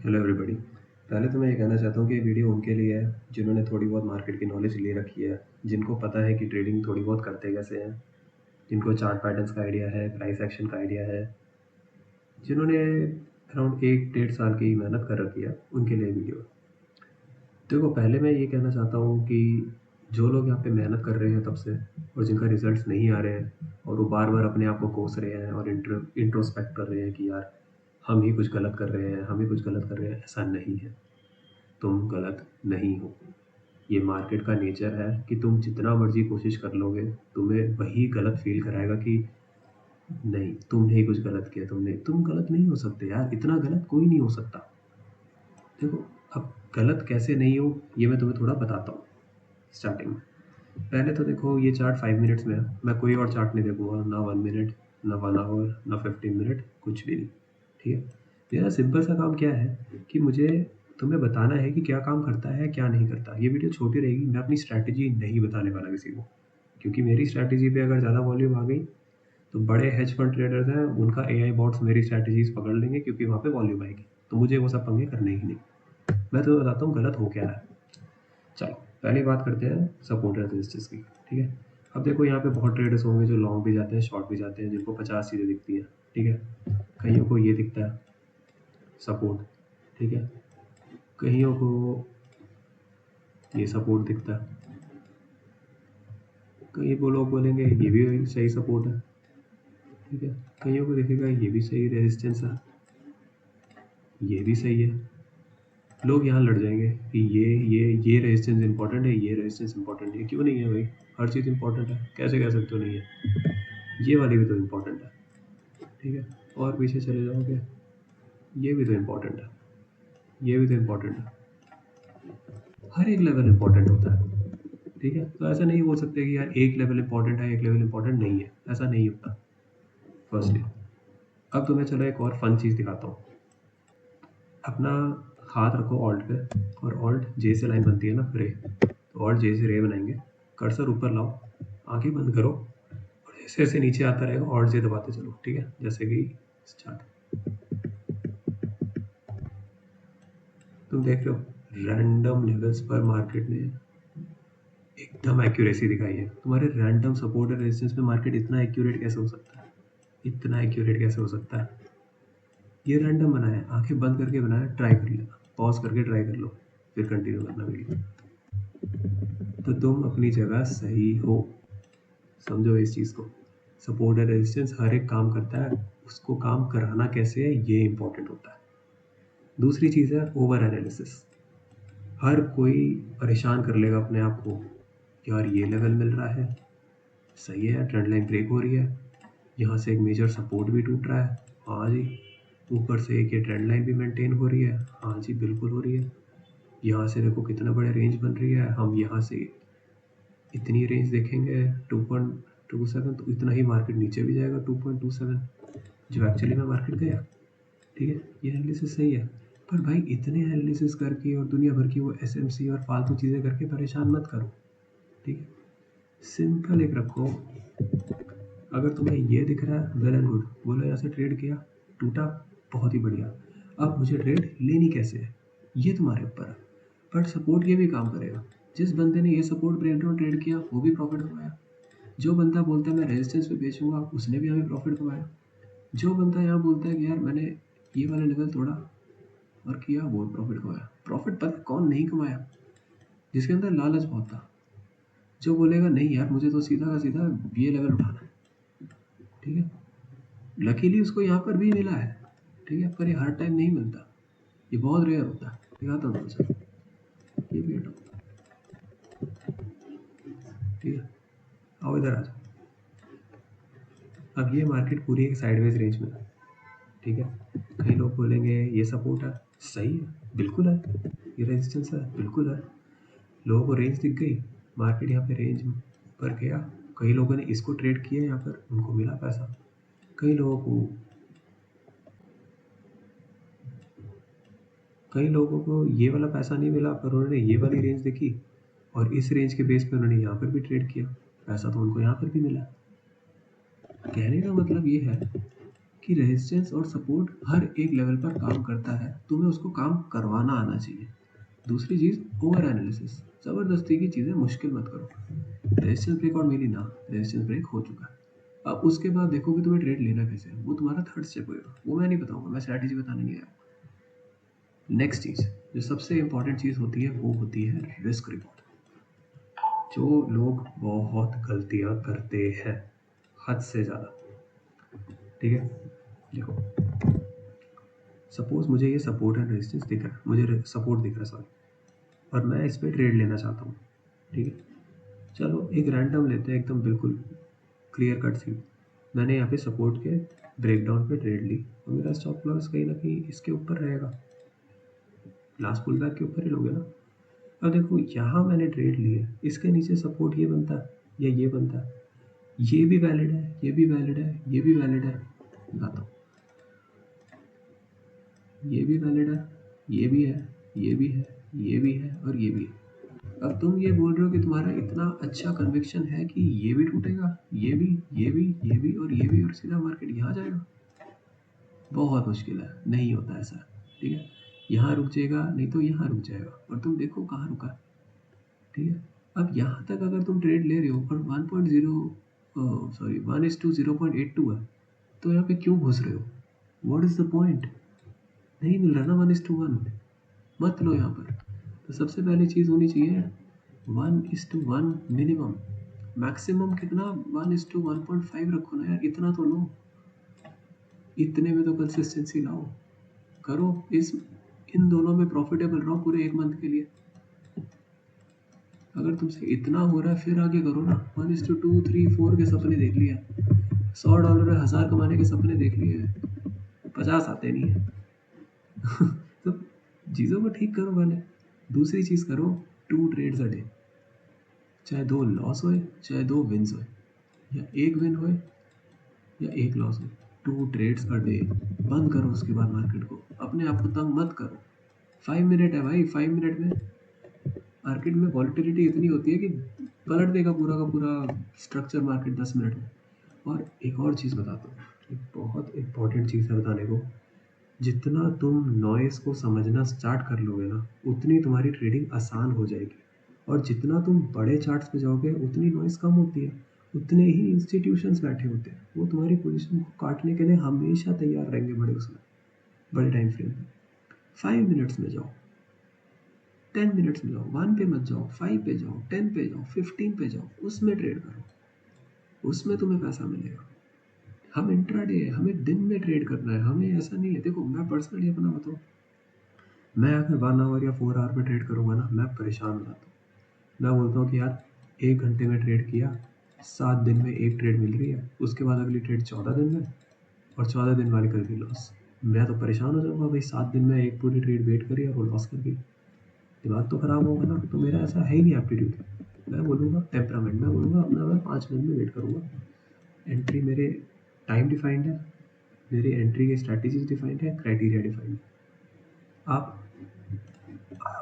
Hello everybody. पहले तो मैं ये कहना चाहता हूँ कि ये वीडियो उनके लिए है जिन्होंने थोड़ी बहुत मार्केट की नॉलेज ले रखी है, जिनको पता है कि ट्रेडिंग थोड़ी बहुत करते कैसे हैं, जिनको चार्ट पैटर्न्स का आइडिया है, प्राइस एक्शन का आइडिया है, जिन्होंने अराउंड 1-1.5 साल की मेहनत कर रखी है, उनके लिए वीडियो। देखो, पहले मैं ये कहना चाहता हूँ कि जो लोग यहाँ पे मेहनत कर रहे हैं तब से और जिनका रिजल्ट्स नहीं आ रहे हैं और वो बार बार अपने आप को कोस रहे हैं और इंट्रोस्पेक्ट कर रहे हैं कि यार हम ही कुछ गलत कर रहे हैं, हम ही कुछ गलत कर रहे हैं, ऐसा नहीं है। तुम गलत नहीं हो। ये मार्केट का नेचर है कि तुम जितना मर्जी कोशिश कर लोगे, तुम्हें वही गलत फील कराएगा कि नहीं, तुमने ही कुछ गलत किया। तुम गलत नहीं हो सकते यार, इतना गलत कोई नहीं हो सकता। देखो, अब गलत कैसे नहीं हो ये मैं तुम्हें थोड़ा बताता हूँ। स्टार्टिंग में पहले तो देखो, ये चार्ट 5 मिनट्स में है। मैं कोई और चार्ट नहीं देखूंगा, ना 1 मिनट, ना 1 आवर, ना 15 मिनट, कुछ भी नहीं। ठीक है। मेरा सिंपल सा काम क्या है कि मुझे तुम्हें बताना है कि क्या काम करता है, क्या नहीं करता। ये वीडियो छोटी रहेगी, मैं अपनी स्ट्रैटेजी नहीं बताने वाला किसी को, क्योंकि मेरी स्ट्रैटेजी पे अगर ज़्यादा वॉल्यूम आ गई तो बड़े हेज फंड ट्रेडर्स हैं, उनका एआई बॉट्स मेरी स्ट्रैटेजीज पकड़ लेंगे, क्योंकि वहाँ पे वॉल्यूम आएगी। तो मुझे वो सब पंगे करने ही नहीं। मैं तुम्हें बताता हूँ गलत हो क्या रहा है। चलो, पहली बात करते हैं सपोर्ट रेजिस्टेंस की। ठीक है। अब देखो, यहाँ पे बहुत ट्रेडर्स होंगे जो लॉन्ग भी जाते हैं, शॉर्ट भी जाते हैं, जिनको 50 चीज़ें दिखती हैं। ठीक है। कईयों को ये दिखता है सपोर्ट। ठीक है। कईयों को ये सपोर्ट दिखता है, कई वो लोग बोलेंगे ये भी सही सपोर्ट है। ठीक है। कईयों को दिखेगा ये भी सही रेजिस्टेंस है, ये भी सही है। लोग यहाँ लड़ जाएंगे कि ये रेजिस्टेंस इंपॉर्टेंट है, ये रेजिस्टेंस इंपॉर्टेंट है। क्यों नहीं है भाई? हर चीज़ इंपॉर्टेंट है, कैसे कह सकते हो नहीं है? ये वाली भी तो इम्पोर्टेंट है। ठीक है। और पीछे चले जाओगे, ये भी तो इम्पोर्टेंट है, ये भी तो इम्पोर्टेंट है। हर एक लेवल इम्पोर्टेंट होता है। ठीक है। तो ऐसा नहीं बोल सकते कि यार एक लेवल इम्पोर्टेंट है, एक लेवल इम्पोर्टेंट नहीं है। ऐसा नहीं होता। फर्स्टली, अब तुम्हें चलो एक और फन चीज़ दिखाता हूँ। अपना हाथ रखो ऑल्ट पे, और ऑल्ट जे से लाइन बनती है ना, रे। तो ऑल्ट जे से रे बनाएंगे। कर्सर ऊपर लाओ, आंखें बंद करो, और जैसे जैसे नीचे आता रहेगा ऑल्ट जे दबाते चलो। ठीक है। जैसे कि स्टार्ट। तुम देख रहे हो रैंडम लेवल्स पर मार्केट ने एकदम एक्यूरेसी दिखाई है। तुम्हारे रैंडम सपोर्ट और रेजिस्टेंस पे मार्केट इतना एक्यूरेट कैसे हो सकता है? इतना एक्यूरेट कैसे हो सकता है? ये रैंडम बनाया है, आंखें बंद करके बनाया। ट्राई कर लेना, पॉज करके ट्राई कर लो, फिर कंटिन्यू करना वीडियो। तो तुम अपनी जगह सही हो, समझो इस चीज़ को। सपोर्ट और रेजिस्टेंस हर एक काम करता है, उसको काम कराना कैसे है ये इंपॉर्टेंट होता है। दूसरी चीज़ है ओवर एनालिसिस। हर कोई परेशान कर लेगा अपने आप को, यार ये लेवल मिल रहा है, सही है, ट्रेंड लाइन ब्रेक हो रही है, यहाँ से एक मेजर सपोर्ट भी टूट रहा है, हाँ जी, ऊपर से एक ये ट्रेंड लाइन भी मेंटेन हो रही है, हाँ जी बिल्कुल हो रही है, यहाँ से देखो कितना बड़ा रेंज बन रही है, हम यहाँ से इतनी रेंज देखेंगे 2.27, तो इतना ही मार्केट नीचे भी जाएगा 2.27, जो एक्चुअली में मार्केट गया। ठीक है। ये एनालिसिस सही है। पर भाई इतने एनालिसिस करके और दुनिया भर की वो एसएमसी और फालतू चीज़ें करके परेशान मत करो। ठीक है। सिंपल एक रखो। अगर तुम्हें ये दिख रहा है, वेल एंड गुड, बोलो यहाँ से ट्रेड किया, टूटा, बहुत ही बढ़िया। अब मुझे ट्रेड लेनी कैसे है ये तुम्हारे ऊपर है। बट सपोर्ट ये भी काम करेगा। जिस बंदे ने ये सपोर्ट ब्रेकडाउन ट्रेड किया वो भी प्रॉफिट कमाया। जो बंदा बोलता है मैं रेजिस्टेंस पे बेचूंगा, उसने भी हमें प्रॉफिट कमाया। जो बंदा यहाँ बोलता है कि यार मैंने ये वाला लेवल तोड़ा और किया, वो प्रॉफिट कमाया। प्रॉफिट पता कौन नहीं कमाया? जिसके अंदर लालच बहुत था। जो बोलेगा नहीं यार मुझे तो सीधा का सीधा ये लेवल उठाना है। ठीक है। लकीली उसको यहाँ पर भी मिला है। ठीक है। पर ये हर टाइम नहीं मिलता, ये बहुत रेयर होता है। दिखाता हूँ तुमसे, ये भी हटाओ। ठीक है। आओ इधर आ जाओ। अब ये मार्केट पूरी एक साइडवेज रेंज में है। ठीक है। कई लोग बोलेंगे ये सपोर्ट है, सही है, बिल्कुल है। ये रेजिस्टेंस है, बिल्कुल है। लोगों को रेंज दिख गई, मार्केट यहाँ पे रेंज पर गया, कई लोगों ने इसको ट्रेड किया, यहाँ पर उनको मिला पैसा। कई लोगों को ये वाला पैसा नहीं मिला, पर उन्होंने ये वाली रेंज देखी और इस रेंज के बेस पे उन्होंने यहाँ पर भी ट्रेड किया, पैसा तो उनको यहाँ पर भी मिला। कहने का मतलब ये है कि रेजिस्टेंस और सपोर्ट हर एक लेवल पर काम करता है, तुम्हें उसको काम करवाना आना चाहिए। दूसरी चीज़, ओवर एनालिसिस, ज़बरदस्ती की चीज़ें मुश्किल मत करो। रेजिस्टेंस ब्रेक और मिली ना, रेजिस्टेंस ब्रेक हो चुका है। अब उसके बाद देखो कि तुम्हें ट्रेड लेना कैसे है, वो तुम्हारा थर्ड स्टेप होगा, वो मैं नहीं बताऊंगा, मैं स्ट्रैटेजी बताने नहीं आया। नेक्स्ट चीज़ जो सबसे इंपॉर्टेंट चीज़ होती है वो होती है रिस्क रिवॉर्ड। जो लोग बहुत गलतियां करते हैं, हद से ज़्यादा, ठीक है। देखो, सपोज मुझे ये सपोर्ट एंड रेजिस्टेंस दिख रहा है, मुझे सपोर्ट दिख रहा है, सॉरी, और मैं इस पर ट्रेड लेना चाहता हूँ, ठीक है। चलो एक रैंडम लेते हैं, एकदम बिल्कुल क्लियर कट सी। मैंने यहाँ पे सपोर्ट के ब्रेकडाउन पे ट्रेड ली और मेरा स्टॉप लॉस कहीं ना कहीं इसके ऊपर रहेगा, लास्ट पुल बैक के ऊपर ही लोगे ना। अब देखो यहाँ मैंने ट्रेड ली है, इसके नीचे सपोर्ट ये बनता है या ये बनता है, ये भी वैलिड है, ये भी वैलिड है, ये भी वैलिड है, बताता हूँ, ये भी वैलिड है, ये भी है, ये भी है, ये भी है और ये भी है। अब तुम ये बोल रहे हो कि तुम्हारा इतना अच्छा कन्विक्शन है कि ये भी टूटेगा, ये भी, ये भी, ये भी और ये भी, और सीधा मार्केट यहाँ जाएगा। बहुत मुश्किल है, नहीं होता ऐसा, ठीक है। यहाँ रुक जाएगा, नहीं तो यहाँ रुक जाएगा, और तुम देखो कहाँ रुका, ठीक है। अब यहाँ तक अगर तुम ट्रेड ले रहे हो और 1:0.82 है, तो यहाँ पे क्यों घुस रहे हो? What is the point? नहीं मिल रहा ना 1:1, मत लो यहाँ पर। तो सबसे पहली चीज़ होनी चाहिए 1:1 मिनिमम, मैक्सिमम कितना 1:1.5 रखो ना यार, इतना तो लो, इतने में तो कंसिस्टेंसी लाओ, करो इन दोनों में प्रॉफिटेबल रहो पूरे एक मंथ के लिए। अगर तुमसे इतना हो रहा है फिर आगे करो ना। 1:2, 3, 4 के सपने देख लिए, $100 में 1000 कमाने के सपने देख लिए, 50 आते नहीं है। तो चीज़ों को ठीक करो पहले। दूसरी चीज़ करो 2 ट्रेड्स अ डे, चाहे 2 लॉस होए चाहे 2 विन्स होए, या 1 विन होए या 1 लॉस होए, 2 ट्रेड्स अ डे। बंद करो उसके बाद मार्केट को, अपने आप को तंग मत करो। 5 मिनट है भाई, 5 मिनट में मार्केट में वॉलिटिलिटी इतनी होती है कि पलट देगा पूरा का पूरा स्ट्रक्चर मार्केट 10 मिनट में। और एक और चीज़ बताता हूँ, एक बहुत इंपॉर्टेंट चीज़ है बताने को, जितना तुम नॉइज़ को समझना स्टार्ट कर लोगे ना, उतनी तुम्हारी ट्रेडिंग आसान हो जाएगी। और जितना तुम बड़े चार्ट्स पे जाओगे उतनी नॉइज़ कम होती है, उतने ही इंस्टीट्यूशंस बैठे होते हैं, वो तुम्हारी पोजीशन को काटने के लिए हमेशा तैयार रहेंगे, बड़े टाइम फ्रेम में। 5 मिनट्स में जाओ, 10 मिनट्स में जाओ, 1 पे मत जाओ, 5 पे जाओ, 10 पे जाओ, 15 पे जाओ, उसमें ट्रेड करो, उसमें तुम्हें पैसा मिलेगा। हम इंट्राडे है, हमें दिन में ट्रेड करना है, हमें ऐसा नहीं है। देखो मैं पर्सनली अपना बताऊँ, मैं अगर 1 आवर या 4 आवर में ट्रेड करूँगा ना, मैं परेशान हो जाता हूँ। मैं बोलता हूँ कि यार 1 घंटे में ट्रेड किया, 7 दिन में एक ट्रेड मिल रही है, उसके बाद अगली ट्रेड 14 दिन में, और 14 दिन वाली कर दी लॉस। मैं तो परेशान हो जाऊँगा भाई, 7 दिन में एक पूरी ट्रेड वेट करी और वो लॉस कर दी, दिमाग तो ख़राब होगा ना। तो मेरा ऐसा है ही नहीं एप्टीट्यूड, मैं बोलूँगा टेम्परामेंट, मैं बोलूँगा अपना मैं 5 मिनट में वेट करूँगा। एंट्री मेरे टाइम डिफाइंड है, मेरी एंट्री की स्ट्रैटेजीज डिफाइंड है, क्राइटेरिया डिफाइंड है। आप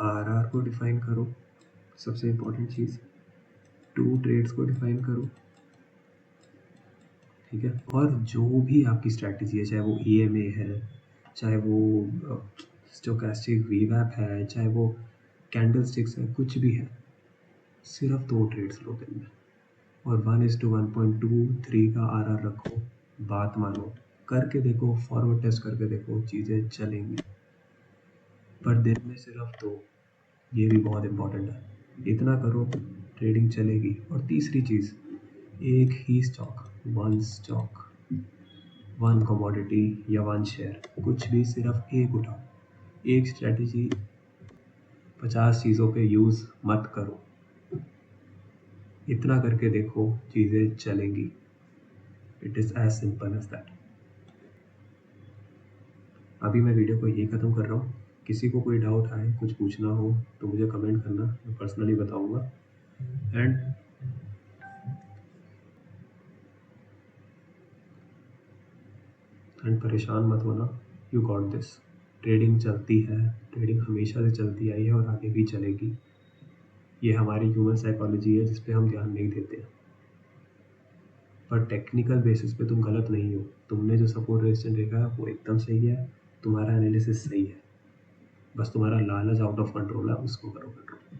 आरआर को डिफाइन करो, सबसे इम्पोर्टेंट चीज़, 2 ट्रेड्स को डिफाइन करो, ठीक है। और जो भी आपकी स्ट्रैटेजी है, चाहे वो EMA है, चाहे वो स्टोकेस्टिक वीवैप है, चाहे वो कैंडलस्टिक्स है, कुछ भी है, सिर्फ 2 ट्रेड्स लो दिन में, और 1:1.23 का आरआर रखो। बात मानो, करके देखो, फॉरवर्ड टेस्ट करके देखो, चीज़ें चलेंगी। पर दिन में सिर्फ 2, ये भी बहुत इम्पोर्टेंट है, इतना करो ट्रेडिंग चलेगी। और तीसरी चीज़, एक ही स्टॉक, 1 स्टॉक, 1 कमोडिटी या 1 शेयर, कुछ भी, सिर्फ एक उठाओ। एक स्ट्रैटेजी 50 चीज़ों पे यूज़ मत करो। इतना करके देखो, चीज़ें चलेंगी। It is as simple as that. अभी मैं वीडियो को यही ख़त्म कर रहा हूँ। किसी को कोई डाउट आए, कुछ पूछना हो तो मुझे कमेंट करना, मैं पर्सनली बताऊँगा। एंड परेशान मत होना, यू गॉट दिस। ट्रेडिंग चलती है, ट्रेडिंग हमेशा से चलती आई है और आगे भी चलेगी। ये हमारी ह्यूमन साइकोलॉजी है जिस पे हम ध्यान नहीं देते। पर टेक्निकल बेसिस पे तुम गलत नहीं हो। तुमने जो सपोर्ट रेजिस्टेंस देखा है वो एकदम सही है, तुम्हारा एनालिसिस सही है, बस तुम्हारा लालच आउट ऑफ कंट्रोल है, उसको करो कंट्रोल।